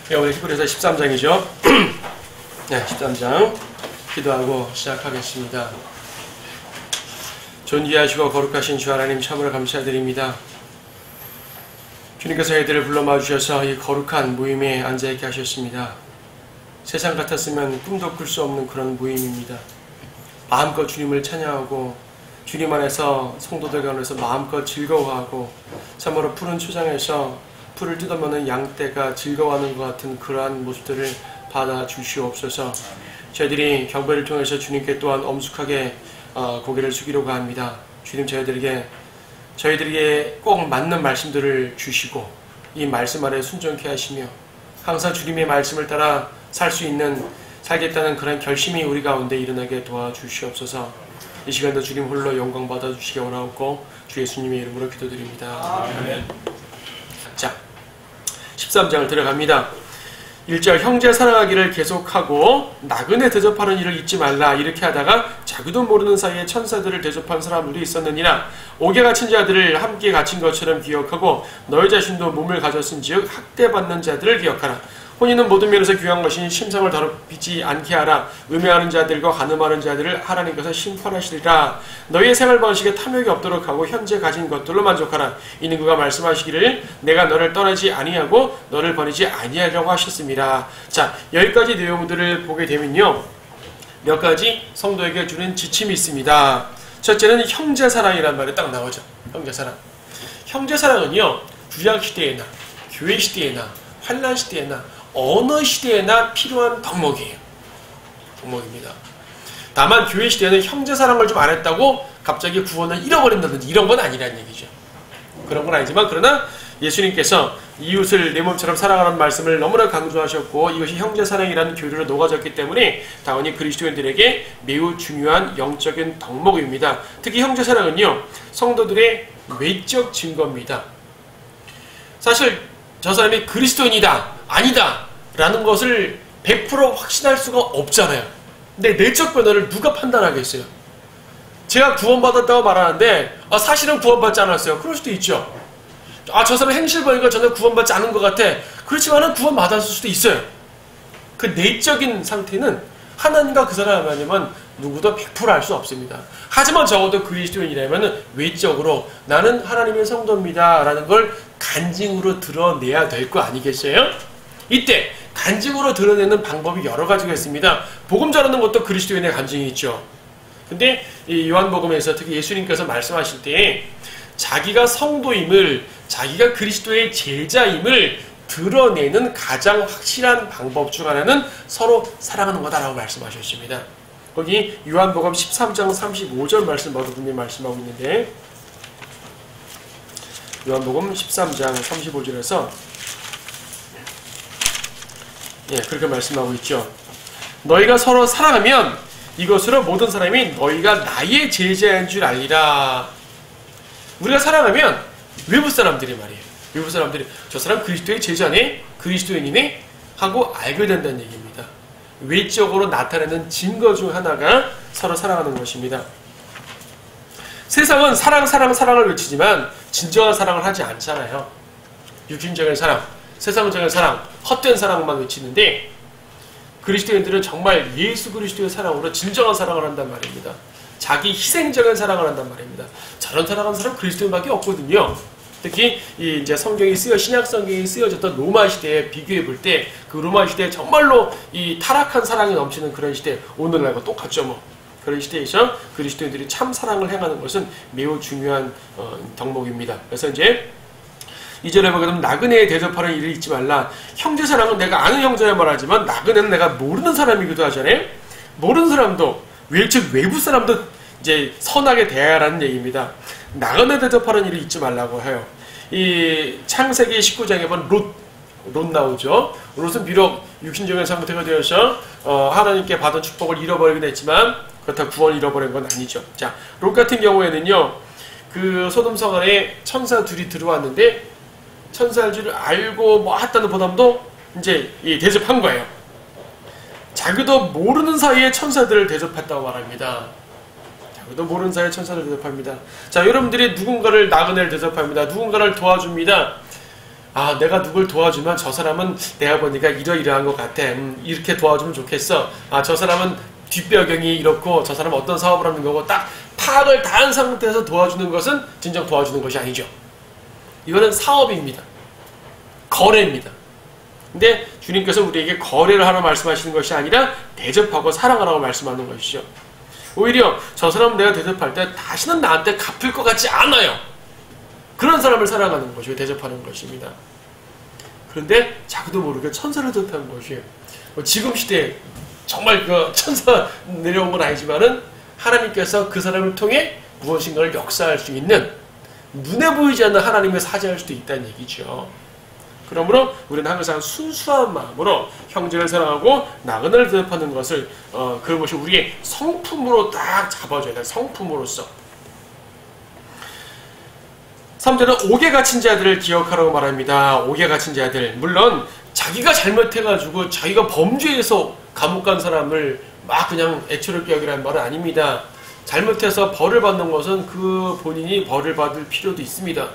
오늘 히브리서 13장이죠. 네, 13장 기도하고 시작하겠습니다. 존귀하시고 거룩하신 주 하나님 참으로 감사드립니다. 주님께서 애들을 불러 모아주셔서 이 거룩한 모임에 앉아있게 하셨습니다. 세상 같았으면 꿈도 꿀 수 없는 그런 모임입니다. 마음껏 주님을 찬양하고 주님 안에서 성도들 가운데서 마음껏 즐거워하고 참으로 푸른 초장에서 풀을 뜯어먹는 양떼가 즐거워하는 것 같은 그러한 모습들을 받아주시옵소서. 저희들이 경배를 통해서 주님께 또한 엄숙하게 고개를 숙이려고 합니다. 주님 저희들에게 꼭 맞는 말씀들을 주시고 이 말씀 아래 순종케 하시며 항상 주님의 말씀을 따라 살겠다는 그런 결심이 우리 가운데 일어나게 도와주시옵소서. 이 시간도 주님 홀로 영광 받아주시기 원하옵고 주 예수님의 이름으로 기도드립니다. 아멘. 자, 13장을 들어갑니다. 1절 형제 사랑하기를 계속하고 나그네 대접하는 일을 잊지 말라. 이렇게 하다가 자기도 모르는 사이에 천사들을 대접한 사람들이 있었느니라. 옥에 갇힌 자들을 함께 갇힌 것처럼 기억하고 너희 자신도 몸을 가졌은즉 학대받는 자들을 기억하라. 혼인은 모든 면에서 귀한 것이니 심성을 더럽히지 않게 하라. 음해하는 자들과 간음하는 자들을 하나님께서 심판하시리라. 너희의 생활 방식에 탐욕이 없도록 하고 현재 가진 것들로 만족하라. 이는 그가 말씀하시기를 내가 너를 떠나지 아니하고 너를 버리지 아니하려고 하셨습니다. 자, 여기까지 내용들을 보게 되면요, 몇 가지 성도에게 주는 지침이 있습니다. 첫째는 형제사랑이라는 말이 딱 나오죠. 형제사랑. 형제사랑은요, 구약시대에나 교회시대에나 환란시대에나 어느 시대에나 필요한 덕목이에요. 덕목입니다. 다만 교회 시대에는 형제사랑을 좀 안 했다고 갑자기 구원을 잃어버린다든지 이런 건 아니라는 얘기죠. 그런 건 아니지만 그러나 예수님께서 이웃을 내 몸처럼 사랑하라는 말씀을 너무나 강조하셨고 이것이 형제사랑이라는 교리로 녹아졌기 때문에 당연히 그리스도인들에게 매우 중요한 영적인 덕목입니다. 특히 형제사랑은요, 성도들의 외적 증거입니다. 사실 저 사람이 그리스도인이다, 아니다 라는 것을 100% 확신할 수가 없잖아요. 근데 내적 변화를 누가 판단하겠어요? 제가 구원받았다고 말하는데 사실은 구원받지 않았어요. 그럴 수도 있죠. 저 사람 행실 보니까 저는 구원받지 않은 것 같아. 그렇지만은 구원받았을 수도 있어요. 그 내적인 상태는 하나님과 그 사람 아니면 누구도 100% 알 수 없습니다. 하지만 적어도 그리스도인이라면 외적으로 나는 하나님의 성도입니다 라는 걸 간증으로 드러내야 될 거 아니겠어요? 이때 간증으로 드러내는 방법이 여러 가지가 있습니다. 복음 전하는 것도 그리스도인의 간증이 있죠. 근데 이 요한복음에서 특히 예수님께서 말씀하실 때 자기가 성도임을, 자기가 그리스도의 제자임을 드러내는 가장 확실한 방법 중 하나는 서로 사랑하는 거다라고 말씀하셨습니다. 거기 요한복음 13장 35절 말씀 분명히 말씀하고 있는데, 요한복음 13장 35절에서 그렇게 말씀하고 있죠. 너희가 서로 사랑하면 이것으로 모든 사람이 너희가 나의 제자인 줄 알리라. 우리가 사랑하면 외부 사람들이 말이에요. 외부 사람들이 저 사람 그리스도의 제자네, 그리스도인이네 하고 알게 된다는 얘기입니다. 외적으로 나타내는 증거 중 하나가 서로 사랑하는 것입니다. 세상은 사랑을 외치지만 진정한 사랑을 하지 않잖아요. 육신적인 사랑, 세상적인 사랑, 헛된 사랑만 외치는데 그리스도인들은 정말 예수 그리스도의 사랑으로 진정한 사랑을 한단 말입니다. 자기 희생적인 사랑을 한단 말입니다. 저런 사랑하는 사람 그리스도인밖에 없거든요. 특히 이제 신약 성경이 쓰여졌던 로마 시대에 비교해 볼 때 그 로마 시대에 정말로 이 타락한 사랑이 넘치는 그런 시대, 오늘날과 똑같죠 뭐. 그런 시대에서 그리스도인들이 참 사랑을 행하는 것은 매우 중요한 덕목입니다. 그래서 이제 2절에 보게 되면 나그네에 대접하는 일을 잊지 말라. 형제사랑은 내가 아는 형제라 말하지만 나그네는 내가 모르는 사람이기도 하잖아요. 모르는 사람도 외부 사람도 이제 선하게 대하라는 얘기입니다. 나그네 대접하는 일을 잊지 말라고 해요. 이 창세기 19장에 보면 롯 나오죠. 롯은 비록 육신적인 상태가 되어서 하나님께 받은 축복을 잃어버리긴 했지만 그렇다고 구원을 잃어버린 건 아니죠. 자, 롯 같은 경우에는요, 그 소돔성 안에 천사 둘이 들어왔는데 천사일 줄 알고 했다는 보담도 이제 대접한 거예요. 자기도 모르는 사이에 천사들을 대접했다고 말합니다. 자기도 모르는 사이에 천사들을 대접합니다. 자, 여러분들이 누군가를 나그네를 대접합니다. 누군가를 도와줍니다. 아, 내가 누굴 도와주면 저 사람은 내가 보니까 이러이러한 것 같아. 이렇게 도와주면 좋겠어. 아, 저 사람은 뒷배경이 이렇고 저 사람은 어떤 사업을 하는 거고 딱 파악을 다 한 상태에서 도와주는 것은 진정 도와주는 것이 아니죠. 이거는 사업입니다. 거래입니다. 근데 주님께서 우리에게 거래를 하라 말씀하시는 것이 아니라 대접하고 사랑하라고 말씀하는 것이죠. 오히려 저 사람은 내가 대접할 때 다시는 나한테 갚을 것 같지 않아요. 그런 사람을 사랑하는 것이고 대접하는 것입니다. 그런데 자기도 모르게 천사를 대접하는 것이에요. 지금 시대에 정말 그 천사 내려온 건 아니지만은 하나님께서 그 사람을 통해 무엇인가를 역사할 수 있는 눈에 보이지 않는 하나님을 사죄할 수도 있다는 얘기죠. 그러므로 우리는 항상 순수한 마음으로 형제를 사랑하고 나그네를 대접하는 것을 그런 것이 우리의 성품으로 딱 잡아줘야 돼. 성품으로서. 3절은 옥에 갇힌 자들을 기억하라고 말합니다. 옥에 갇힌 자들. 물론 자기가 잘못해가지고 자기가 범죄해서 감옥 간 사람을 막 그냥 애초롭게 여기라는 말은 아닙니다. 잘못해서 벌을 받는 것은 그 본인이 벌을 받을 필요도 있습니다.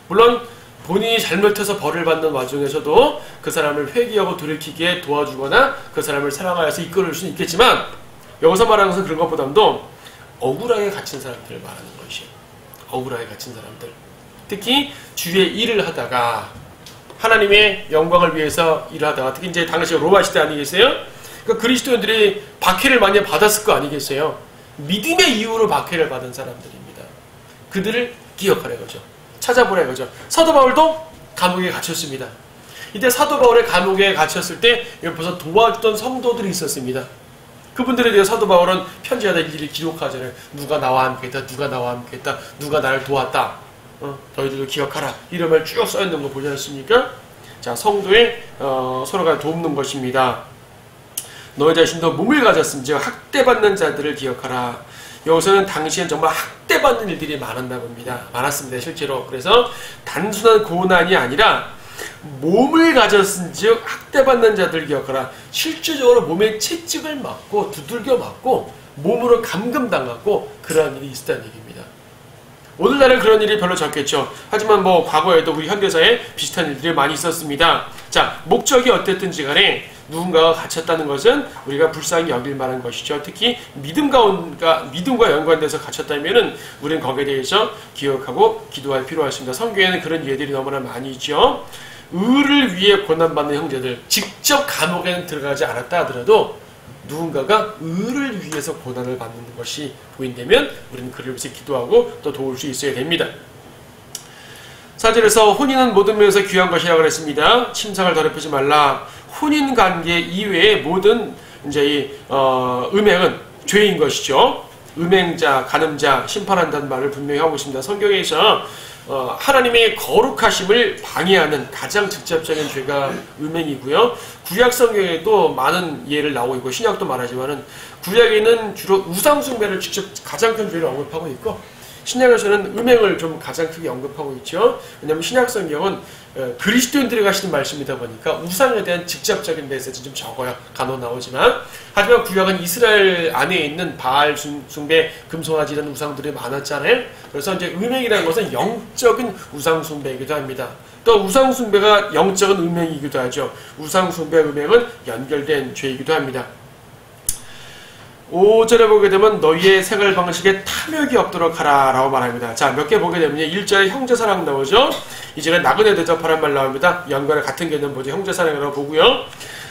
물론 본인이 잘못해서 벌을 받는 와중에서도 그 사람을 회개하고 돌이키게 도와주거나 그 사람을 사랑하여서 이끌을 수는 있겠지만 여기서 말하는 것은 그런 것보다도 억울하게 갇힌 사람들을 말하는 것이에요. 억울하게 갇힌 사람들. 특히 주의 일을 하다가 하나님의 영광을 위해서 일을 하다가 특히 이제 당시 로마 시대 아니겠어요? 그러니까 그리스도인들이 박해를 많이 받았을 거 아니겠어요? 믿음의 이유로 박해를 받은 사람들입니다. 그들을 기억하라 이거죠. 찾아보라 이거죠. 사도 바울도 감옥에 갇혔습니다. 이때 사도 바울의 감옥에 갇혔을 때 옆에서 도와주던 성도들이 있었습니다. 그분들에 대해 사도 바울은 편지하다 일일이 기록하잖아요. 누가 나와 함께했다. 누가 나와 함께했다. 누가 나를 도왔다. 너희들도 기억하라. 이런 말 쭉 써있는 거 보지 않습니까? 자, 성도의 서로가 돕는 것입니다. 너희 자신도 몸을 가졌음즉 학대받는 자들을 기억하라. 여기서는 당시엔 정말 학대받는 일들이 많았습니다. 실제로. 그래서 단순한 고난이 아니라 몸을 가졌은즉 학대받는 자들을 기억하라. 실질적으로 몸에 채찍을 맞고 두들겨 맞고 몸으로 감금당하고 그러한 일이 있었다는 얘기입니다. 오늘날은 그런 일이 별로 적겠죠. 하지만 뭐 과거에도 우리 현대사에 비슷한 일들이 많이 있었습니다. 자, 목적이 어땠든지 간에 누군가가 갇혔다는 것은 우리가 불쌍히 여길 만한 것이죠. 특히 믿음과 연관돼서 갇혔다면은 우리는 거기에 대해서 기억하고 기도할 필요가 있습니다. 성경에는 그런 예들이 너무나 많이 있죠. 의를 위해 고난받는 형제들, 직접 감옥에는 들어가지 않았다 하더라도 누군가가 의를 위해서 고난을 받는 것이 보인다면 우리는 그를 위해서 기도하고 또 도울 수 있어야 됩니다. 4절에서 혼인은 모든 면에서 귀한 것이라고 그랬습니다. 침상을 더럽히지 말라. 혼인 관계 이외의 모든 이제 음행은 죄인 것이죠. 음행자, 간음자 심판한다는 말을 분명히 하고 있습니다. 성경에서 하나님의 거룩하심을 방해하는 가장 직접적인 죄가 음행이고요. 구약 성경에도 많은 예를 나오고 있고 신약도 말하지만은 구약에는 주로 우상 숭배를 직접 가장 큰 죄를 언급하고 있고 신약에서는 음행을 좀 가장 크게 언급하고 있죠. 왜냐하면 신약 성경은 그리스도인들이 가시는 말씀이다 보니까 우상에 대한 직접적인 메시지 좀 적어요. 간혹 나오지만. 하지만 구약은 이스라엘 안에 있는 바알 숭배, 금송아지 이런 우상들이 많았잖아요. 그래서 이제 음행이라는 것은 영적인 우상 숭배이기도 합니다. 또 우상 숭배가 영적인 음행이기도 하죠. 우상 숭배, 음행은 연결된 죄이기도 합니다. 5절에 보게 되면 너희의 생활 방식에 탐욕이 없도록 하라 라고 말합니다. 자, 몇 개 보게 되면 1절에 형제사랑 나오죠. 2절에 나그네 대접하란 말 나옵니다. 연관의 같은 개념 보죠. 형제사랑이라고 보고요.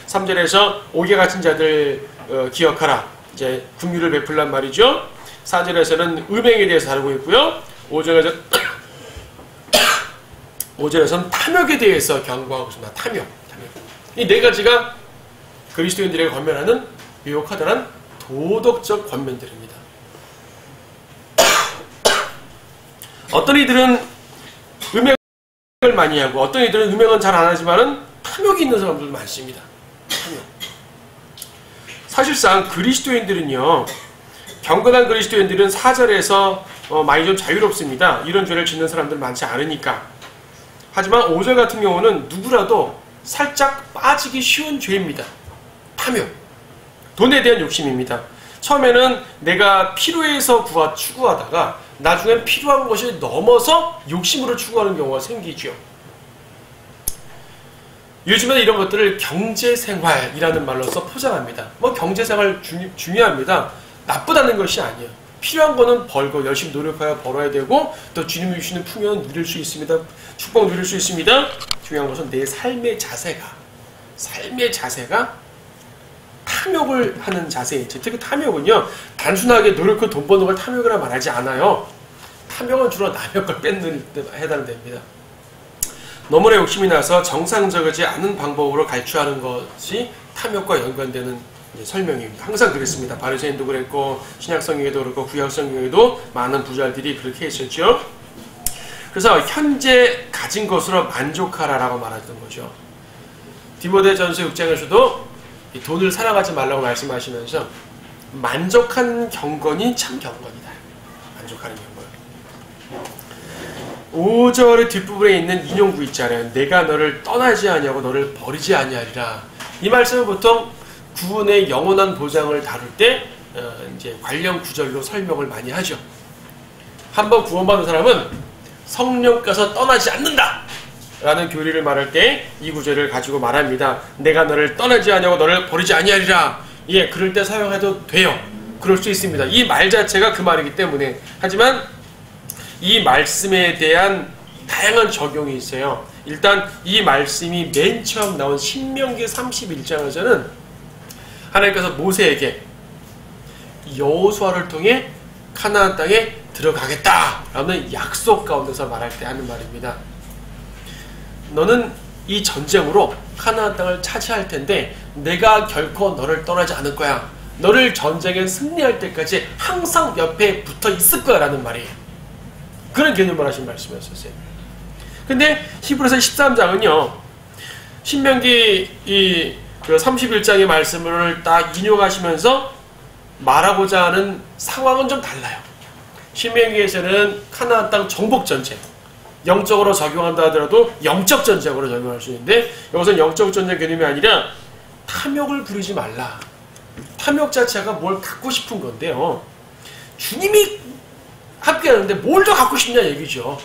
3절에서 옥에 갇힌 자들 기억하라. 이제 긍휼을 베풀란 말이죠. 4절에서는 음행에 대해서 다루고 있고요. 5절에서는 탐욕에 대해서 경고하고 있습니다. 탐욕. 이 네 가지가 그리스도인들에게 권면하는 유혹하다란 도덕적 권면들입니다. 어떤 이들은 음행을 많이 하고 어떤 이들은 음행은 잘 안 하지만은 탐욕이 있는 사람들도 많습니다. 탐욕. 사실상 그리스도인들은요, 경건한 그리스도인들은 4절에서 많이 좀 자유롭습니다. 이런 죄를 짓는 사람들 많지 않으니까. 하지만 5절 같은 경우는 누구라도 살짝 빠지기 쉬운 죄입니다. 탐욕. 돈에 대한 욕심입니다. 처음에는 내가 필요해서 추구하다가 나중엔 필요한 것이 넘어서 욕심으로 추구하는 경우가 생기죠. 요즘에는 이런 것들을 경제생활이라는 말로써 포장합니다. 뭐 경제생활 중요합니다. 나쁘다는 것이 아니에요. 필요한 거는 벌고 열심히 노력하여 벌어야 되고 또 주님이 주시는 풍요는 누릴 수 있습니다. 축복 누릴 수 있습니다. 중요한 것은 내 삶의 자세가 탐욕을 하는 자세이죠. 특히 탐욕은요, 단순하게 노력하고 돈 버는 걸 탐욕이라 말하지 않아요. 탐욕은 주로 남의 걸 뺏는 데 해당됩니다. 너무나 욕심이 나서 정상적이지 않은 방법으로 갈취하는 것이 탐욕과 연관되는 설명입니다. 항상 그랬습니다. 바리새인도 그랬고 신약성경에도 그렇고 구약성경에도 많은 부자들이 그렇게 했었죠. 그래서 현재 가진 것으로 만족하라라고 말했던 거죠. 디모데전서 6장에서도 돈을 사랑하지 말라고 말씀하시면서 만족한 경건이 참 경건이다. 만족하는 경건. 5절의 뒷부분에 있는 인용구 있잖아요. 내가 너를 떠나지 아니하고 너를 버리지 아니하리라. 이 말씀은 보통 구원의 영원한 보장을 다룰 때 이제 관련 구절로 설명을 많이 하죠. 한번 구원받은 사람은 성령께서 떠나지 않는다 라는 교리를 말할 때 이 구절을 가지고 말합니다. 내가 너를 떠나지 아니하고 너를 버리지 아니하리라. 예, 그럴 때 사용해도 돼요. 그럴 수 있습니다. 이 말 자체가 그 말이기 때문에. 하지만 이 말씀에 대한 다양한 적용이 있어요. 일단 이 말씀이 맨 처음 나온 신명기 31장에서는 하나님께서 모세에게 여호수아를 통해 가나안 땅에 들어가겠다라는 약속 가운데서 말할 때 하는 말입니다. 너는 이 전쟁으로 가나안 땅을 차지할 텐데 내가 결코 너를 떠나지 않을 거야. 너를 전쟁에 승리할 때까지 항상 옆에 붙어 있을 거야 라는 말이에요. 그런 개념을 하신 말씀이었어요. 근데 히브리서 13장은요, 신명기 그 31장의 말씀을 딱 인용하시면서 말하고자 하는 상황은 좀 달라요. 신명기에서는 가나안 땅 정복 전쟁, 영적으로 적용한다 하더라도 영적 전쟁으로 적용할 수 있는데 여기서는 영적 전쟁 개념이 아니라 탐욕을 부리지 말라. 탐욕 자체가 뭘 갖고 싶은 건데요. 주님이 함께 하는데 뭘 더 갖고 싶냐 얘기죠.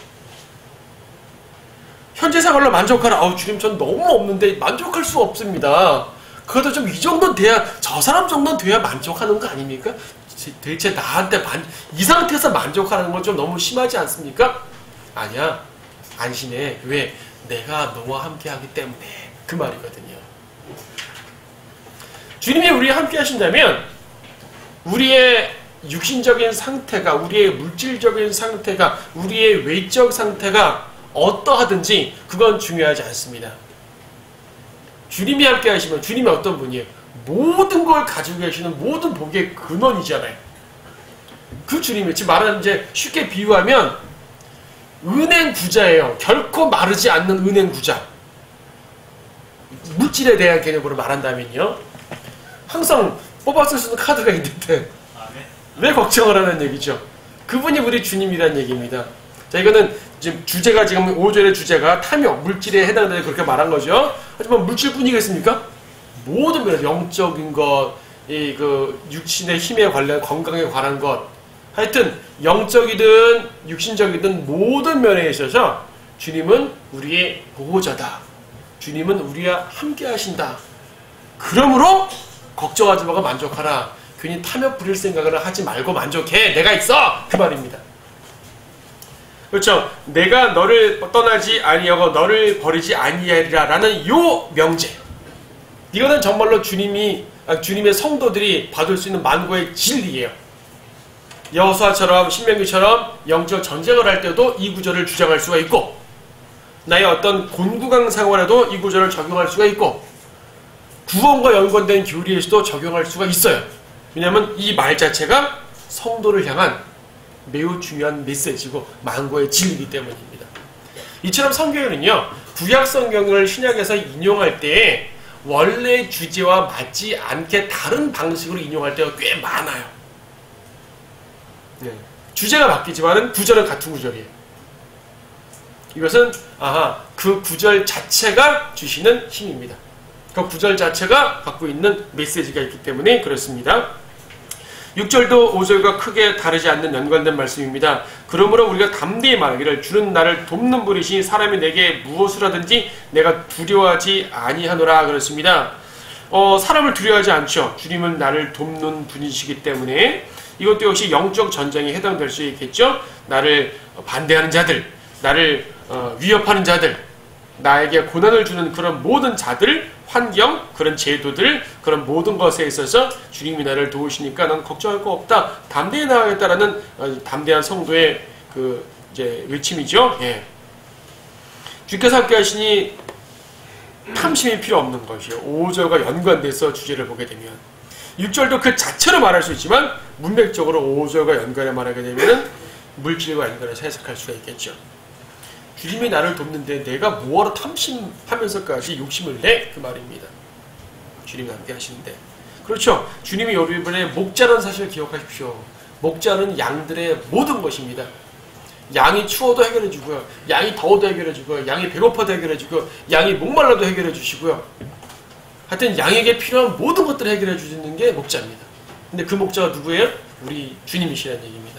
현재 생활로 만족하라. 아우 주님 전 너무 없는데 만족할 수 없습니다. 그래도 좀 이 정도는 돼야, 저 사람 정도는 돼야 만족하는 거 아닙니까? 대체 나한테 이 상태에서 만족하는 건 좀 너무 심하지 않습니까? 아니야. 안심해. 왜? 내가 너와 함께 하기 때문에. 그 말이거든요. 주님이 우리와 함께 하신다면 우리의 육신적인 상태가, 우리의 물질적인 상태가, 우리의 외적 상태가 어떠하든지 그건 중요하지 않습니다. 주님이 함께 하시면 주님이 어떤 분이에요? 모든 걸 가지고 계시는 모든 복의 근원이잖아요. 그 주님이 지금 말하는, 이제 쉽게 비유하면 은행 부자예요. 결코 마르지 않는 은행 부자. 물질에 대한 개념으로 말한다면요, 항상 뽑았을 수 있는 카드가 있는데 왜 걱정을 하는 얘기죠? 그분이 우리 주님이라는 얘기입니다. 자, 이거는 지금 주제가, 지금 5절의 주제가 탐욕, 물질에 해당되는 그렇게 말한 거죠. 하지만 물질뿐이겠습니까? 모든 면, 영적인 것, 그 육신의 힘에 관련, 건강에 관한 것, 하여튼 영적이든 육신적이든 모든 면에 있어서 주님은 우리의 보호자다. 주님은 우리와 함께 하신다. 그러므로 걱정하지 말고 만족하라. 괜히 탐욕 부릴 생각을 하지 말고 만족해. 내가 있어. 그 말입니다. 그렇죠. 내가 너를 떠나지 아니하고 너를 버리지 아니하리라 라는 요 명제, 이거는 정말로 주님의 성도들이 받을 수 있는 만고의 진리예요. 여호수아처럼 신명기처럼 영적 전쟁을 할 때도 이 구절을 주장할 수가 있고, 나의 어떤 곤궁한 생활에도 이 구절을 적용할 수가 있고, 구원과 연관된 교리에서도 적용할 수가 있어요. 왜냐하면 이 말 자체가 성도를 향한 매우 중요한 메시지고 만고의 진리이기 때문입니다. 이처럼 성경에는요, 구약 성경을 신약에서 인용할 때 원래 주제와 맞지 않게 다른 방식으로 인용할 때가 꽤 많아요. 네. 주제가 바뀌지만 구절은 같은 구절이에요. 이것은 그 구절 자체가 주시는 힘입니다. 그 구절 자체가 갖고 있는 메시지가 있기 때문에 그렇습니다. 6절도 5절과 크게 다르지 않는 연관된 말씀입니다. 그러므로 우리가 담대히 말하기를 주는 나를 돕는 분이시니 사람이 내게 무엇을 하든지 내가 두려워하지 아니하노라 그랬습니다. 사람을 두려워하지 않죠. 주님은 나를 돕는 분이시기 때문에 이것도 역시 영적 전쟁에 해당될 수 있겠죠. 나를 반대하는 자들, 나를 위협하는 자들, 나에게 고난을 주는 그런 모든 자들, 환경, 그런 제도들, 그런 모든 것에 있어서 주님이 나를 도우시니까 난 걱정할 거 없다. 담대히 나아가겠다라는 담대한 성도의 외침이죠. 예. 주께서 함께 하시니 탐심이 필요 없는 것이요. 5절과 연관돼서 주제를 보게 되면 6절도 그 자체로 말할 수 있지만 문맥적으로 5절과 연관해 말하게 되면 물질과 연관해서 해석할 수가 있겠죠. 주님이 나를 돕는데 내가 뭐하러 탐심하면서까지 욕심을 내? 그 말입니다. 주님이 함께 하시는데. 그렇죠. 주님이 여러분의 목자라는 사실을 기억하십시오. 목자는 양들의 모든 것입니다. 양이 추워도 해결해주고요. 양이 더워도 해결해주고요. 양이 배고파도 해결해주고요. 양이 목말라도 해결해주시고요. 하여튼 양에게 필요한 모든 것들을 해결해주는 게 목자입니다. 근데 그 목자가 누구예요? 우리 주님이시라는 얘기입니다.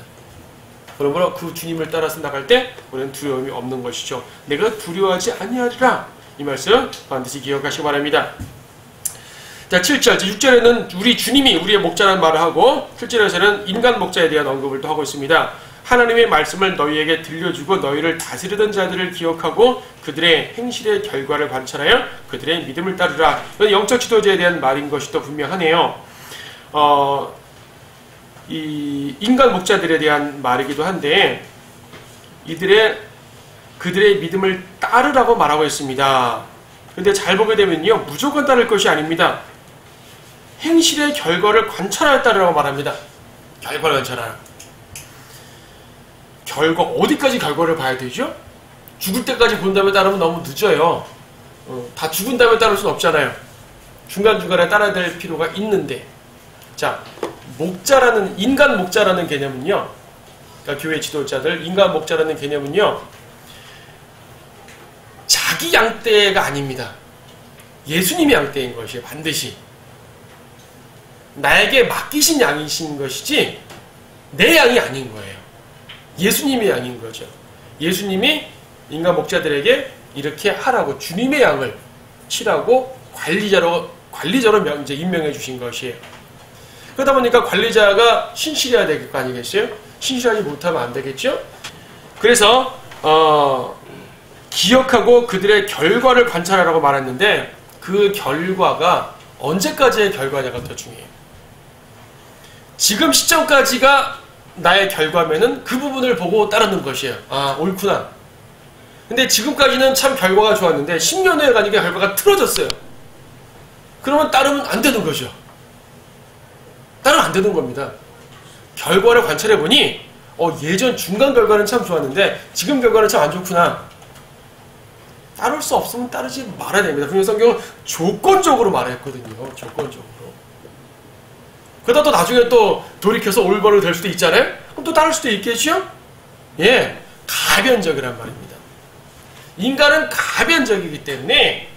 그러므로 그 주님을 따라서 나갈 때 우리는 두려움이 없는 것이죠. 내가 두려워하지 아니하리라. 이 말씀 반드시 기억하시기 바랍니다. 자, 7절, 6절에는 우리 주님이 우리의 목자라는 말을 하고 7절에서는 인간 목자에 대한 언급을 또 하고 있습니다. 하나님의 말씀을 너희에게 들려주고 너희를 다스리던 자들을 기억하고 그들의 행실의 결과를 관찰하여 그들의 믿음을 따르라. 이건 영적 지도자에 대한 말인 것이 또 분명하네요. 이 인간 목자들에 대한 말이기도 한데 그들의 믿음을 따르라고 말하고 있습니다. 근데 잘 보게 되면요, 무조건 따를 것이 아닙니다. 행실의 결과를 관찰하여 따르라고 말합니다. 결과를 관찰하라. 결과, 어디까지 결과를 봐야 되죠? 죽을 때까지 본 다음에 따르면 너무 늦어요. 다 죽은 다음에 따를 수는 없잖아요. 중간중간에 따라야 될 필요가 있는데. 자, 인간 목자라는 개념은요, 그러니까 교회 지도자들, 인간 목자라는 개념은요, 자기 양떼가 아닙니다. 예수님이 양떼인 것이에요, 반드시. 나에게 맡기신 양이신 것이지, 내 양이 아닌 거예요. 예수님의 양인 거죠. 예수님이 인간 목자들에게 이렇게 하라고, 주님의 양을 치라고 관리자로 이제 임명해 주신 것이에요. 그러다 보니까 관리자가 신실해야 될 거 아니겠어요? 신실하지 못하면 안 되겠죠? 그래서 기억하고 그들의 결과를 관찰하라고 말했는데 그 결과가 언제까지의 결과냐가 더 중요해요. 지금 시점까지가 나의 결과면은 그 부분을 보고 따르는 것이에요. 아, 옳구나. 근데 지금까지는 참 결과가 좋았는데 10년 후에 가니까 결과가 틀어졌어요. 그러면 따르면 안 되는 거죠. 따르면 안 되는 겁니다. 결과를 관찰해보니 예전 중간 결과는 참 좋았는데 지금 결과는 참 안 좋구나. 따를 수 없으면 따르지 말아야 됩니다. 분명 성경은 조건적으로 말했거든요. 조건적으로. 그러다 또 나중에 또 돌이켜서 올바로 될 수도 있잖아요? 그럼 또 따를 수도 있겠죠? 예, 가변적이란 말입니다. 인간은 가변적이기 때문에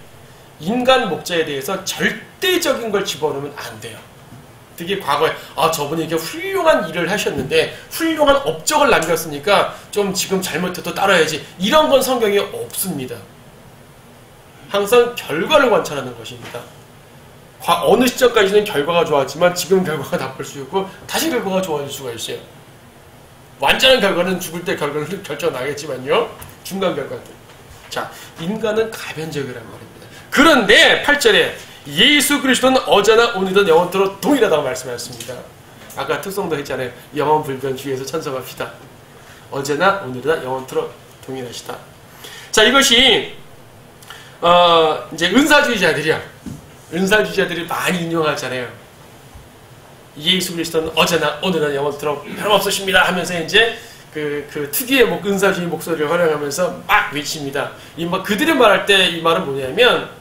인간 목자에 대해서 절대적인 걸 집어넣으면 안 돼요. 특히 과거에 저분이 이렇게 훌륭한 일을 하셨는데 훌륭한 업적을 남겼으니까 좀 지금 잘못해도 따라야지, 이런 건 성경에 없습니다. 항상 결과를 관찰하는 것입니다. 어느 시점까지는 결과가 좋았지만 지금 결과가 나쁠 수 있고 다시 결과가 좋아질 수가 있어요. 완전한 결과는 죽을 때 결과는 결정나겠지만요, 중간 결과들. 자, 인간은 가변적이란 말입니다. 그런데 8절에 예수 그리스도는 어제나 오늘도 영원토록 동일하다고 말씀하셨습니다. 아까 특성도 했잖아요. 영원불변 주에서 찬송합시다. 어제나 오늘이나 영원토록 동일하시다. 자, 이것이 이제 은사주의자들이 많이 인용하잖아요. 예수 그리스도는 어제나 오늘이나 영원토록 변함없으십니다 하면서 이제 그 특유의 은사주의 목소리를 활용하면서 막 외칩니다. 그들이 말할 때 이 말은 뭐냐면,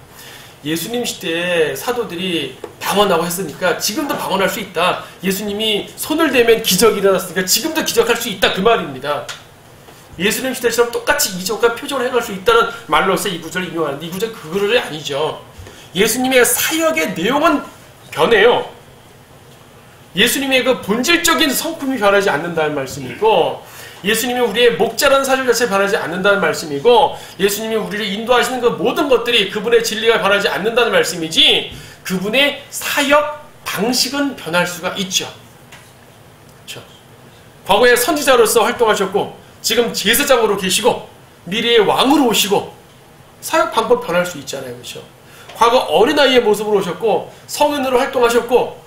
예수님 시대에 사도들이 방언하고 했으니까 지금도 방언할 수 있다. 예수님이 손을 대면 기적이 일어났으니까 지금도 기적할 수 있다. 그 말입니다. 예수님 시대처럼 똑같이 이적과 표적을 행할 수 있다는 말로서 이 구절을 인용하는데, 이 구절 그거를 아니죠. 예수님의 사역의 내용은 변해요. 예수님의 그 본질적인 성품이 변하지 않는다는 말씀이고, 예수님이 우리의 목자라는 사실 자체가 변하지 않는다는 말씀이고, 예수님이 우리를 인도하시는 그 모든 것들이 그분의 진리가 변하지 않는다는 말씀이지, 그분의 사역 방식은 변할 수가 있죠. 그렇죠? 과거에 선지자로서 활동하셨고, 지금 제사장으로 계시고, 미래의 왕으로 오시고, 사역 방법 변할 수 있잖아요. 그렇죠? 과거 어린아이의 모습으로 오셨고, 성인으로 활동하셨고,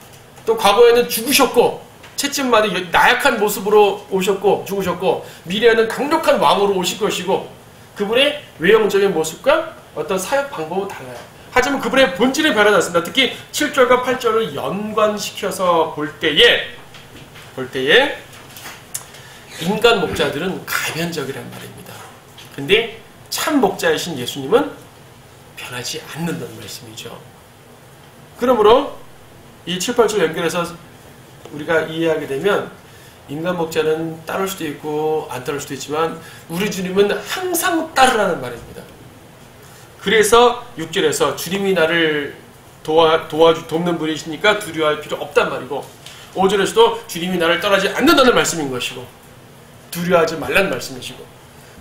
또 과거에는 죽으셨고, 채찍만에 나약한 모습으로 오셨고 죽으셨고, 미래에는 강력한 왕으로 오실 것이고, 그분의 외형적인 모습과 어떤 사역 방법은 달라요. 하지만 그분의 본질이 변하지 않습니다. 특히 7절과 8절을 연관시켜서 볼 때에 인간 목자들은 가변적이란 말입니다. 근데 참 목자이신 예수님은 변하지 않는다는 말씀이죠. 그러므로 이 7, 8절 연결해서 우리가 이해하게 되면, 인간 목자는 따를 수도 있고 안 따를 수도 있지만 우리 주님은 항상 따르라는 말입니다. 그래서 6절에서 주님이 나를 돕는 분이시니까 두려워할 필요 없단 말이고, 5절에서도 주님이 나를 떠나지 않는다는 말씀인 것이고, 두려워하지 말라는 말씀이시고,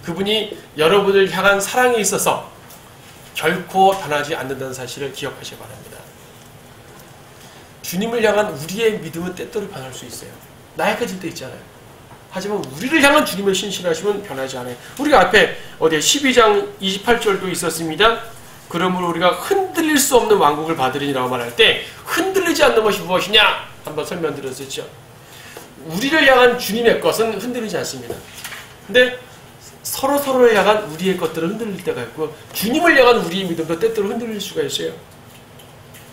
그분이 여러분을 향한 사랑에 있어서 결코 변하지 않는다는 사실을 기억하시기 바랍니다. 주님을 향한 우리의 믿음은 때때로 변할 수 있어요. 나약해질 때 있잖아요. 하지만 우리를 향한 주님의 신실하심은 변하지 않아요. 우리가 앞에 12장 28절도 있었습니다. 그러므로 우리가 흔들릴 수 없는 왕국을 받으리라고 말할 때, 흔들리지 않는 것이 무엇이냐 한번 설명드렸었죠. 우리를 향한 주님의 것은 흔들리지 않습니다. 근데 서로를 향한 우리의 것들은 흔들릴 때가 있고, 주님을 향한 우리의 믿음도 때때로 흔들릴 수가 있어요.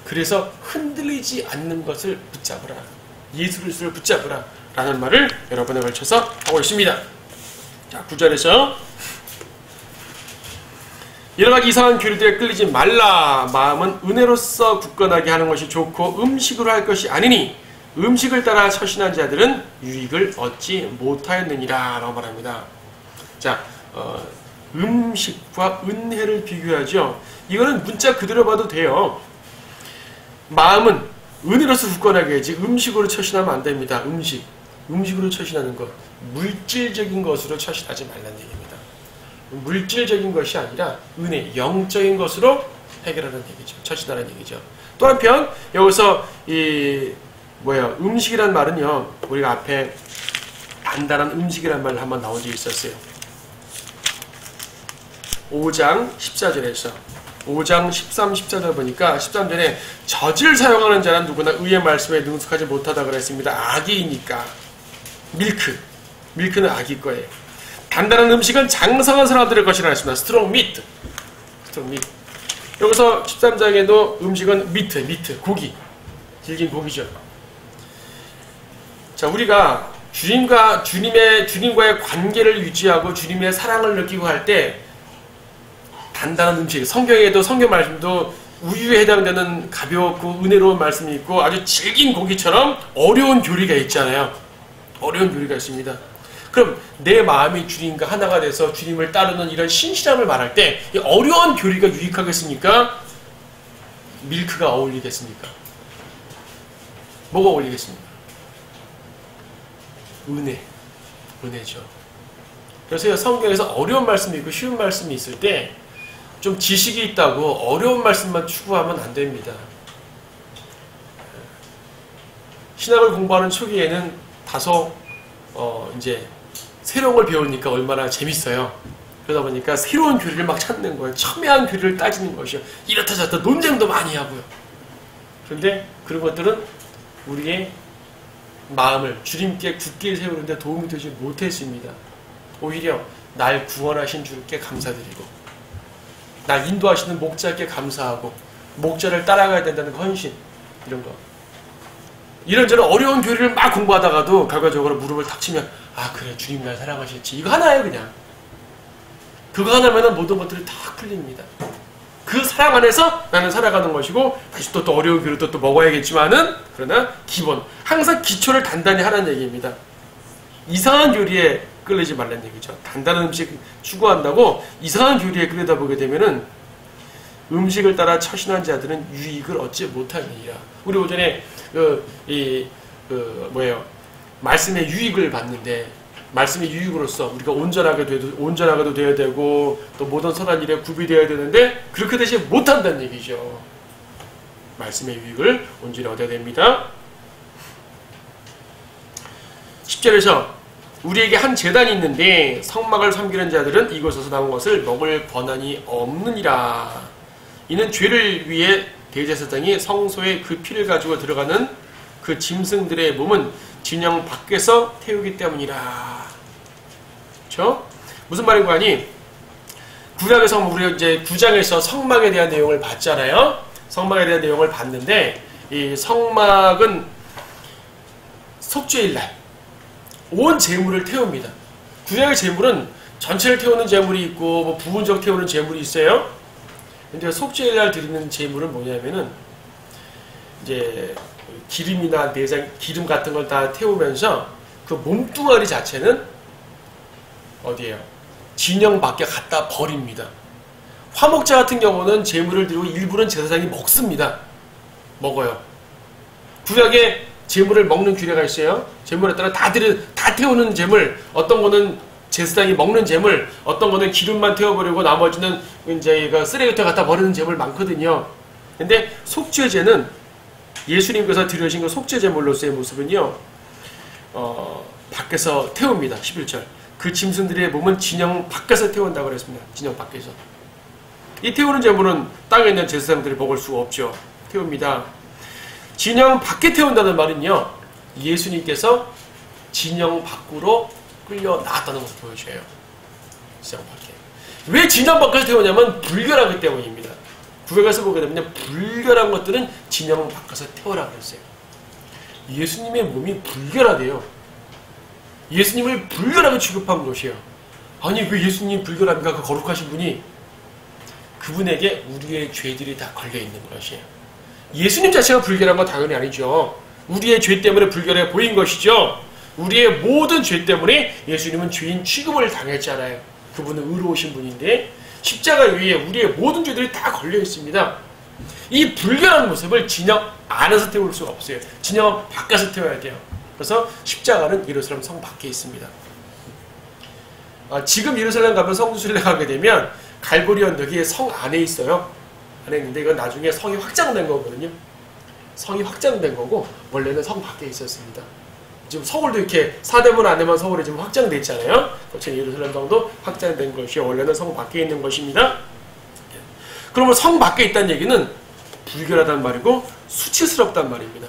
그래서 흔들리지 않는 것을 붙잡으라, 예수 그리스도를 붙잡으라 라는 말을 여러 번에 걸쳐서 하고 있습니다. 자, 9절에서 여러 가지 이상한 교리들에 끌리지 말라. 마음은 은혜로서 굳건하게 하는 것이 좋고 음식으로 할 것이 아니니 음식을 따라 처신한 자들은 유익을 얻지 못하였느니라 라고 말합니다. 자, 음식과 은혜를 비교하죠. 이거는 문자 그대로 봐도 돼요. 마음은 은혜로서 굳건하게 해야지 음식으로 처신하면 안 됩니다. 음식으로 처신하는 것, 물질적인 것으로 처신하지 말라는 얘기입니다. 물질적인 것이 아니라 은혜, 영적인 것으로 해결하는 얘기죠. 처신하는 얘기죠. 또 한편 여기서 음식이란 말은요, 우리가 앞에 단단한 음식이란 말 한번 나온 적이 있었어요. 5장 14절에서 5장 13, 14절 보니까 13절에 젖을 사용하는 자는 누구나 의의 말씀에 능숙하지 못하다 그랬습니다. 아기이니까. 밀크는 아기 거예요. 단단한 음식은 장성한 사람들의 것이라 했습니다. 스트롱 미트. 여기서 13장에도 음식은 미트, 고기. 질긴 고기죠. 자, 우리가 주님과의 관계를 유지하고 주님의 사랑을 느끼고 할 때, 단단한 음식, 성경에도 성경 말씀도 우유에 해당되는 가볍고 은혜로운 말씀이 있고, 아주 질긴 고기처럼 어려운 교리가 있잖아요. 어려운 교리가 있습니다. 그럼 내 마음이 주님과 하나가 돼서 주님을 따르는 이런 신실함을 말할 때, 이 어려운 교리가 유익하겠습니까? 밀크가 어울리겠습니까? 뭐가 어울리겠습니까? 은혜죠. 그래서 성경에서 어려운 말씀이 있고 쉬운 말씀이 있을 때, 좀 지식이 있다고 어려운 말씀만 추구하면 안 됩니다. 신학을 공부하는 초기에는 다소 이제 새로운 걸 배우니까 얼마나 재밌어요. 그러다 보니까 새로운 교리를 막 찾는 거예요. 첨예한 교리를 따지는 것이요. 이렇다 저렇다 논쟁도 많이 하고요. 그런데 그런 것들은 우리의 마음을 주님께 굳게 세우는데 도움이 되지 못했습니다. 오히려 날 구원하신 주께 감사드리고, 날 인도하시는 목자께 감사하고, 목자를 따라가야 된다는 헌신, 이런 거. 이런저런 어려운 교리를 막 공부하다가도 결과적으로 무릎을 탁 치면, 아 그래 주님 날 사랑하셨지. 이거 하나예요. 그냥 그거 하나면은 모든 것들이 다 풀립니다. 그 사랑 안에서 나는 살아가는 것이고, 다시 또 어려운 교리도 또 먹어야겠지만은, 그러나 기본, 항상 기초를 단단히 하라는 얘기입니다. 이상한 교리에 끌리지 말라는 얘기죠. 단단한 음식 추구한다고 이상한 교리에 끌려다 보게 되면은 음식을 따라 처신한 자들은 유익을 얻지 못하느니라. 우리 오전에 말씀의 유익을 받는데, 말씀의 유익으로서 우리가 온전하게도 되어야 되고, 또 모든 선한 일에 구비되어야 되는데, 그렇게 되지 못한다는 얘기죠. 말씀의 유익을 온전히 얻어야 됩니다. 10절에서 우리에게 한 제단이 있는데 성막을 섬기는 자들은 이곳에서 나온 것을 먹을 권한이 없느니라. 이는 죄를 위해 대제사장이 성소에 그 피를 가지고 들어가는 그 짐승들의 몸은 진영 밖에서 태우기 때문이라. 그렇죠? 무슨 말인가 하니, 구약에서 우리가 이제 9장에서 성막에 대한 내용을 봤잖아요. 성막에 대한 내용을 봤는데, 이 성막은 속죄일날 온 제물을 태웁니다. 구약의 제물은 전체를 태우는 제물이 있고, 뭐 부분적 태우는 제물이 있어요. 근데 속죄일날 드리는 제물은 뭐냐면은, 이제 기름이나 내장, 기름 같은 걸 다 태우면서 그 몸뚱아리 자체는 어디에요? 진영 밖에 갖다 버립니다. 화목제 같은 경우는 제물을 드리고 일부는 제사장이 먹습니다. 먹어요. 구약에 제물을 먹는 규례가 있어요. 제물에 따라 다 태우는 제물, 어떤 거는 제사장이 먹는 제물, 어떤 거는 기름만 태워버리고 나머지는 이제 쓰레기통에 갖다 버리는 제물 많거든요. 근데 속죄제는 예수님께서 드려진 그 속죄제물로서의 모습은요, 밖에서 태웁니다. 11절. 그 짐승들의 몸은 진영 밖에서 태운다고 그랬습니다. 진영 밖에서. 이 태우는 제물은 땅에 있는 제사장들이 먹을 수가 없죠. 태웁니다. 진영 밖에 태운다는 말은요, 예수님께서 진영 밖으로 끌려 나왔다는 것을 보여줘요. 진영 밖에. 왜 진영 밖에서 태우냐면 불결하기 때문입니다. 구약에서 보게 되면 불결한 것들은 진영 밖에서 태우라 그랬어요. 예수님의 몸이 불결하대요. 예수님을 불결하게 취급한 것이에요. 아니, 왜 예수님이 불결합니까? 그 거룩하신 분이. 그분에게 우리의 죄들이 다 걸려있는 것이에요. 예수님 자체가 불결한 건 당연히 아니죠. 우리의 죄 때문에 불결해 보인 것이죠. 우리의 모든 죄 때문에 예수님은 죄인 취급을 당했잖아요. 그분은 의로우신 분인데 십자가 위에 우리의 모든 죄들이 다 걸려 있습니다. 이 불결한 모습을 진영 안에서 태울 수가 없어요. 진영 밖에서 태워야 돼요. 그래서 십자가는 예루살렘 성 밖에 있습니다. 지금 예루살렘 가면 성수순례 가게 되면 갈보리 언덕이 성 안에 있어요. 안에 있는데 이건 나중에 성이 확장된 거거든요. 성이 확장된 거고 원래는 성 밖에 있었습니다. 지금 서울도 이렇게 사대문 안에만 서울에 지금 확장돼 있잖아요. 거친 예루살렘 성도 확장된 것이 원래는 성 밖에 있는 것입니다. 그러면 성 밖에 있다는 얘기는 불결하다는 말이고 수치스럽단 말입니다.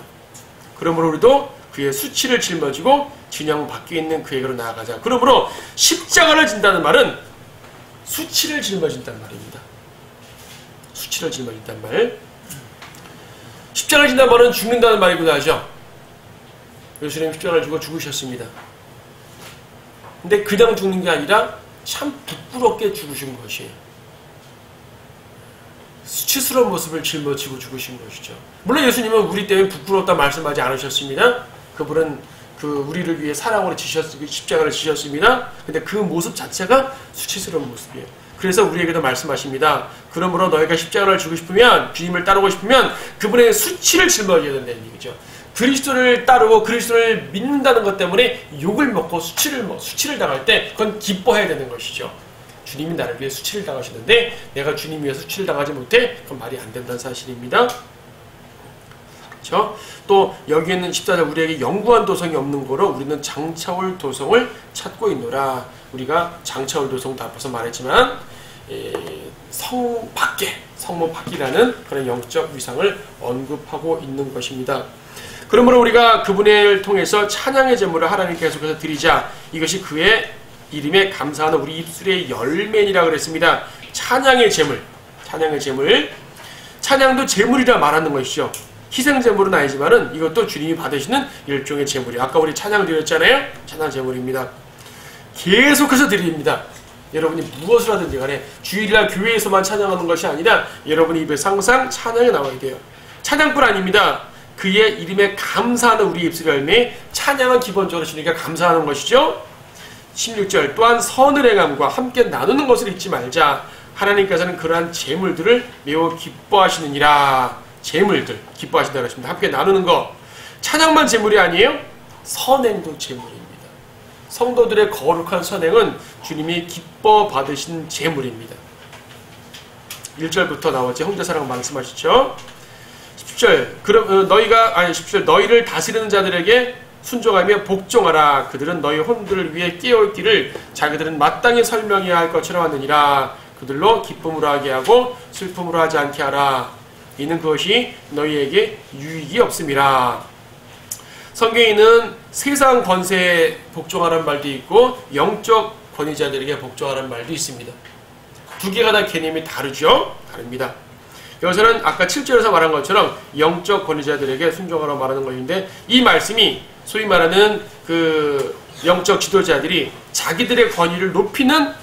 그러므로 우리도 그의 수치를 짊어지고 진영 밖에 있는 그에게로 나아가자. 그러므로 십자가를 진다는 말은 수치를 짊어진다는 말입니다. 수치를 짊어진다는 말. 십자가를 진다는 말은 죽는다는 말이기도 하죠. 예수님 십자가를 지고 죽으셨습니다. 근데 그냥 죽는 게 아니라 참 부끄럽게 죽으신 것이에요. 수치스러운 모습을 짊어지고 죽으신 것이죠. 물론 예수님은 우리 때문에 부끄럽다 말씀하지 않으셨습니다. 그분은 우리를 위해 사랑으로 십자가를 지셨습니다. 근데 그 모습 자체가 수치스러운 모습이에요. 그래서 우리에게도 말씀하십니다. 그러므로 너희가 십자가를 지고 싶으면, 주님을 따르고 싶으면 그분의 수치를 짊어져야 된다는 얘기죠. 그리스도를 따르고 그리스도를 믿는다는 것 때문에 욕을 먹고 수치를 당할 때 그건 기뻐해야 되는 것이죠. 주님이 나를 위해 수치를 당하시는데 내가 주님 위해 수치를 당하지 못해? 그건 말이 안 된다는 사실입니다. 그렇죠? 또 여기에는 14절 우리에게 영구한 도성이 없는 거로 우리는 장차올 도성을 찾고 있노라. 우리가 장차올 도성 다 앞서서 말했지만 성 밖에, 성문 밖이라는 그런 영적 위상을 언급하고 있는 것입니다. 그러므로 우리가 그분을 통해서 찬양의 제물을 하나님께 계속해서 드리자. 이것이 그의 이름에 감사하는 우리 입술의 열매니라 그랬습니다. 찬양의 제물, 찬양의 제물. 찬양도 제물이라 말하는 것이죠. 희생 제물은 아니지만은 이것도 주님이 받으시는 일종의 제물이에요. 아까 우리 찬양 드렸잖아요. 찬양 제물입니다. 계속해서 드립니다. 여러분이 무엇을 하든지 간에 주일이나 교회에서만 찬양하는 것이 아니라 여러분의 입에서 항상 찬양이 나와야 돼요. 찬양뿐 아닙니다. 그의 이름에 감사하는 우리 입술의 열매. 찬양은 기본적으로 주니까 감사하는 것이죠. 16절 또한 선을 행함과 함께 나누는 것을 잊지 말자. 하나님께서는 그러한 제물들을 매우 기뻐하시느니라. 제물들 기뻐하신다고 했습니다. 함께 나누는 것. 찬양만 제물이 아니에요? 선행도 제물입니다. 성도들의 거룩한 선행은 주님이 기뻐 받으신 제물입니다. 1절부터 나오지 형제사랑 말씀하시죠. 10절 10절 너희를 다스리는 자들에게 순종하며 복종하라. 그들은 너희 혼들을 위해 깨어있기를 자기들은 마땅히 설명해야 할 것처럼 하느니라. 그들로 기쁨으로 하게 하고 슬픔으로 하지 않게 하라. 이는 그것이 너희에게 유익이 없음이라. 성경에는 세상 권세에 복종하라는 말도 있고 영적 권위자들에게 복종하라는 말도 있습니다. 두 개가 다 개념이 다르죠? 다릅니다. 여기서는 아까 7절에서 말한 것처럼 영적 권위자들에게 순종하라 말하는 것인데, 이 말씀이 소위 말하는 그 영적 지도자들이 자기들의 권위를 높이는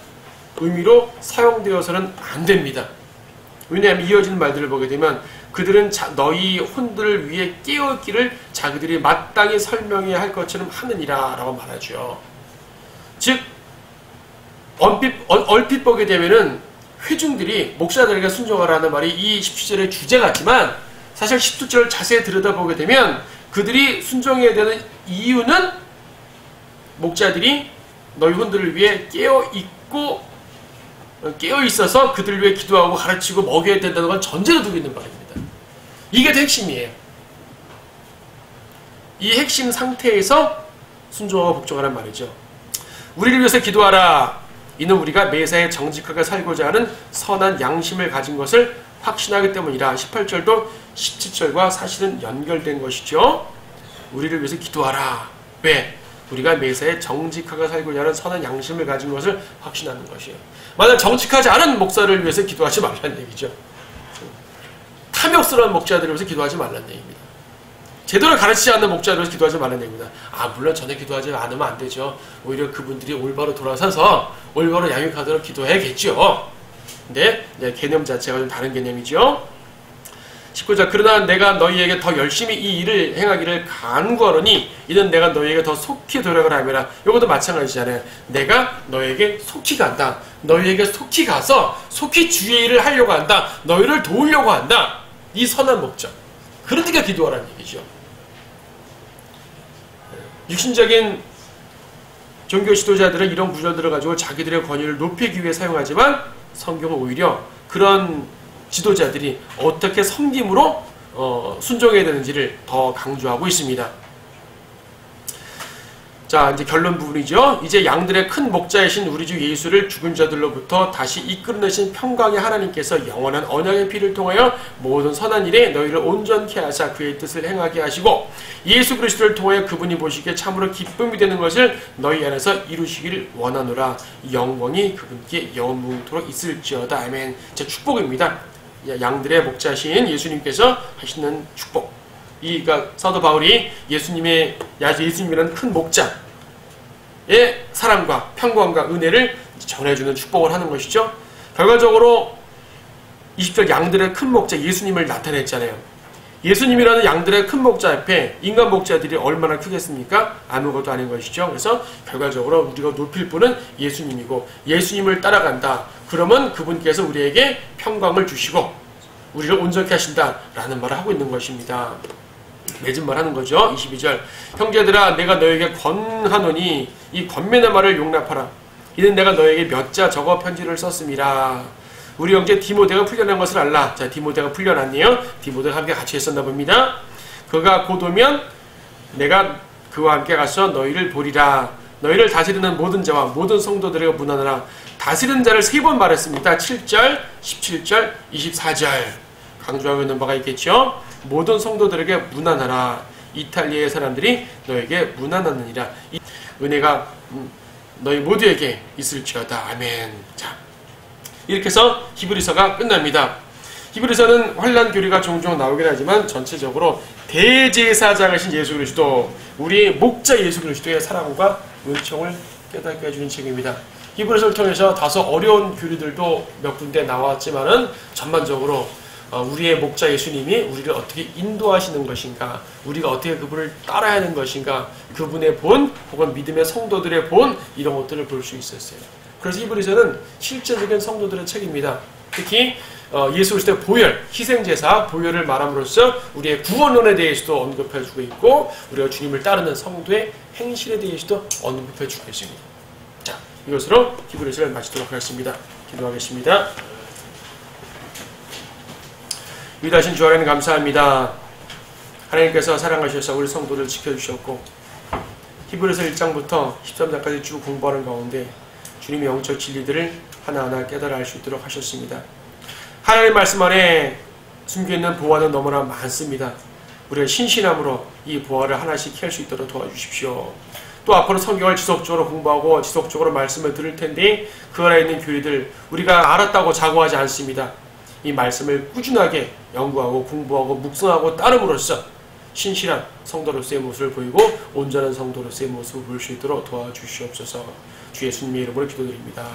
의미로 사용되어서는 안 됩니다. 왜냐하면 이어지는 말들을 보게 되면 그들은 너희 혼들을 위해 깨어있기를 자기들이 마땅히 설명해야 할 것처럼 하느니라 라고 말하죠. 즉 얼핏 보게 되면은 회중들이 목사들에게 순종하라는 말이 이 17절의 주제 같지만, 사실 19절 자세히 들여다보게 되면 그들이 순종해야 되는 이유는 목자들이 너희 혼들을 위해 깨어있어서 그들을 위해 기도하고 가르치고 먹여야 된다는 건 전제로 두고 있는 말입니다. 이게 더 핵심이에요. 이 핵심 상태에서 순종하고 복종하라는 말이죠. 우리를 위해서 기도하라. 이는 우리가 매사에 정직하게 살고자 하는 선한 양심을 가진 것을 확신하기 때문이라. 18절도 17절과 사실은 연결된 것이죠. 우리를 위해서 기도하라. 왜? 우리가 매사에 정직하게 살고자 하는 선한 양심을 가진 것을 확신하는 것이에요. 만약 정직하지 않은 목사를 위해서 기도하지 말라는 얘기죠. 탐욕스러운 목자들을 위해서 기도하지 말라는 얘기입니다. 제대로 가르치지 않는 목자를 위해서 기도하지 말라는 얘기입니다. 물론 전에 기도하지 않으면 안 되죠. 오히려 그분들이 올바로 돌아서서 올바로 양육하도록 기도해야겠죠. 근데 개념 자체가 좀 다른 개념이죠. 19절 그러나 내가 너희에게 더 열심히 이 일을 행하기를 간구하노니 이는 내가 너희에게 더 속히 도력을 하매라. 이것도 마찬가지잖아요. 내가 너희에게 속히 간다. 너희에게 속히 가서 속히 주의 일을 하려고 한다. 너희를 도우려고 한다. 이 선한 목적. 그러니까 기도하라는 얘기죠. 육신적인 종교 지도자들은 이런 구절들을 가지고 자기들의 권위를 높이기 위해 사용하지만, 성경은 오히려 그런 지도자들이 어떻게 섬김으로 순종해야 되는지를 더 강조하고 있습니다. 자, 이제 결론 부분이죠. 이제 양들의 큰 목자이신 우리 주 예수를 죽은 자들로부터 다시 이끌어내신 평강의 하나님께서 영원한 언약의 피를 통하여 모든 선한 일에 너희를 온전케 하사 그의 뜻을 행하게 하시고, 예수 그리스도를 통하여 그분이 보시기에 참으로 기쁨이 되는 것을 너희 안에서 이루시기를 원하노라. 영광이 그분께 영원토록 있을지어다. 아멘. 제 축복입니다. 양들의 목자신 예수님께서 하시는 축복. 그러니까 사도 바울이 예수님이라는 큰 목자의 사랑과 평강과 은혜를 전해주는 축복을 하는 것이죠. 결과적으로 20절 양들의 큰 목자 예수님을 나타냈잖아요. 예수님이라는 양들의 큰 목자 앞에 인간 목자들이 얼마나 크겠습니까? 아무것도 아닌 것이죠. 그래서 결과적으로 우리가 높일 분은 예수님이고, 예수님을 따라간다. 그러면 그분께서 우리에게 평강을 주시고 우리를 온전케 하신다라는 말을 하고 있는 것입니다. 맺은 말 하는 거죠. 22절 형제들아 내가 너에게 권하노니 이 권면의 말을 용납하라. 이는 내가 너에게 몇 자 적어 편지를 썼음이라. 우리 형제 디모데가 풀려난 것을 알라. 자, 디모데가 풀려났네요. 디모데가 함께 같이 했었나 봅니다. 그가 곧 오면 내가 그와 함께 가서 너희를 보리라. 너희를 다스리는 모든 자와 모든 성도들에게 문안하라. 다스리는 자를 3번 말했습니다. 7절, 17절, 24절 강조하고 있는 바가 있겠죠. 모든 성도들에게 문안하라. 이탈리아의 사람들이 너에게 문안하느니라. 이 은혜가 너희 모두에게 있을지어다. 아멘. 자, 이렇게 해서 히브리서가 끝납니다. 히브리서는 환난 교리가 종종 나오긴 하지만 전체적으로 대제사장이신 예수 그리스도, 우리의 목자 예수 그리스도의 사랑과 은총을 깨닫게 해주는 책입니다. 히브리서를 통해서 다소 어려운 교리들도 몇 군데 나왔지만은 전반적으로 우리의 목자 예수님이 우리를 어떻게 인도하시는 것인가, 우리가 어떻게 그분을 따라야 하는 것인가, 그분의 본 혹은 믿음의 성도들의 본, 이런 것들을 볼 수 있었어요. 그래서 히브리서는 실제적인 성도들의 책입니다. 특히 예수 그리스도의 보혈, 희생제사, 보혈을 말함으로써 우리의 구원론에 대해서도 언급해주고 있고 우리가 주님을 따르는 성도의 행실에 대해서도 언급해주고 있습니다. 자, 이것으로 히브리서를 마치도록 하겠습니다. 기도하겠습니다. 위대하신 주 하나님 감사합니다. 하나님께서 사랑하셔서 우리 성도를 지켜주셨고 히브리서 1장부터 13장까지 쭉 공부하는 가운데 주님의 영적 진리들을 하나하나 깨달아 알 수 있도록 하셨습니다. 하나님의 말씀 안에 숨겨있는 보화는 너무나 많습니다. 우리가 신실함으로 이 보화를 하나씩 캐할 수 있도록 도와주십시오. 또 앞으로 성경을 지속적으로 공부하고 지속적으로 말씀을 들을 텐데 그 안에 있는 교리들 우리가 알았다고 자고하지 않습니다. 이 말씀을 꾸준하게 연구하고 공부하고 묵상하고 따름으로써 신실한 성도로서의 모습을 보이고 온전한 성도로서의 모습을 보일 수 있도록 도와주시옵소서. 주 예수님의 이름으로 기도드립니다.